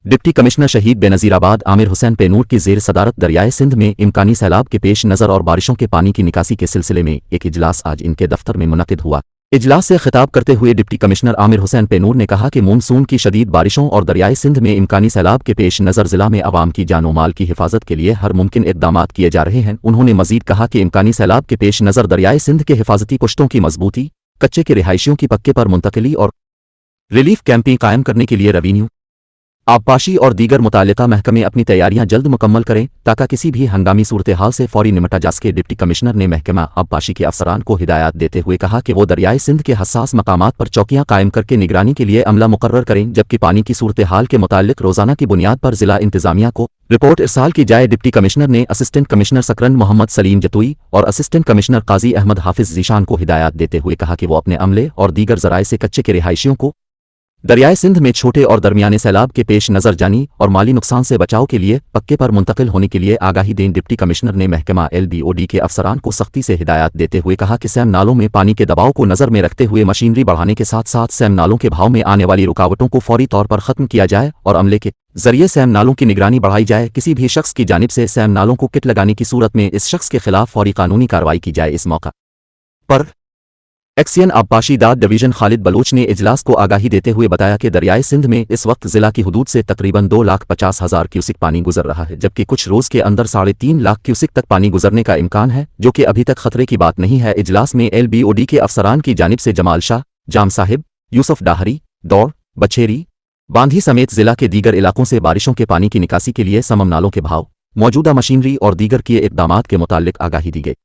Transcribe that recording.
Deputy commissioner शहीद बेनज़ीराबाद आमिर हुसैन पेनूर की ज़ेर सदारत दरियाए सिंध में इम्कानी सैलाब के पेश नज़र और बारिशों के पानी की निकासी के सिलसिले में एक इजलास आज इनके दफ्तर में मुनक़िद हुआ। इजलास से खिताब करते हुए डिप्टी कमिश्नर आमिर हुसैन पेनूर ने कहा कि मानसून की शदीद बारिशों और दरियाए सिंध में इम्कानी सैलाब के पेश नज़र ज़िला में अवाम की जानो माल की हिफाजत के लिए हर मुमकिन इक़दामात किए जा रहे हैं। उन्होंने मज़ीद कहा कि इम्कानी सैलाब के पेश नज़र दरियाए सिंध के हिफाजती पुश्तों की मजबूती, कच्चे के रिहायशियों की पक्के पर मुंतकिली और रिलीफ कैंपें कायम करने के लिए रेवेन्यू, आबपाशी और दीगर मुताल्लिका महकमे अपनी तैयारियां जल्द मुकम्मल करें ताकि किसी भी हंगामी सूरत हाल से फौरी निपटा जा सके। डिप्टी कमिश्नर ने महकमा आबपाशी के अफसरान को हिदायत देते हुए कहा कि वो दरियाए सिंध के हसास मकामात पर चौकियां कायम करके निगरानी के लिए अमला मुकर्रर करें, जबकि पानी की सूरत हाल के मुताल्लिक रोजाना की बुनियाद पर जिला इंतजामिया को रिपोर्ट इरसाल की जाए। डिप्टी कमिश्नर ने असिस्टेंट कमिश्नर सकरन मोहम्मद सलीम जतुई और असिस्टेंट कमिश्नर काजी अहमद हाफिज जीशान को हिदायत देते हुए कहा कि वो अपने अमले और दीगर जराए से कच्चे के रिहायशियों को दरियाए सिंध में छोटे और दरमियाने सैलाब के पेश नज़र जानी और माली नुकसान से बचाव के लिए पक्के पर मुंतकिल होने के लिए आगाही दें। डिप्टी कमिश्नर ने महकमा LBOD के अफसरान को सख्ती से हिदायत देते हुए कहा कि सैम नालों में पानी के दबाव को नज़र में रखते हुए मशीनरी बढ़ाने के साथ साथ सैम नालों के भाव में आने वाली रुकावटों को फौरी तौर पर ख़त्म किया जाए और अमले के जरिए सैम नालों की निगरानी बढ़ाई जाए। किसी भी शख्स की जानिब से सैम नालों को किट लगाने की सूरत में इस शख्स के खिलाफ फौरी कानूनी कार्रवाई की जाए। इस मौका पर एक्सियन आबपाशी दाद डिवीजन खालिद बलोच ने इजलास को आगाही देते हुए बताया कि दरियाए सिंध में इस वक्त जिला की हदूद से तकरीबन 2,50,000 क्यूसिक पानी गुजर रहा है, जबकि कुछ रोज के अंदर 3.5 लाख क्यूसिक तक पानी गुजरने का इम्कान है, जो कि अभी तक खतरे की बात नहीं है। इजलास में LBOD के अफसरान की जानिब से जमाल शाह, जाम साहिब, यूसुफ डाहरी, दौड़, बछेरी, बांधी समेत जिला के दीगर इलाकों से बारिशों के पानी की निकासी के लिए समम नालों के भाव, मौजूदा मशीनरी और दीगर किए इक़दामात के मुताल्लिक आगाही दी गई।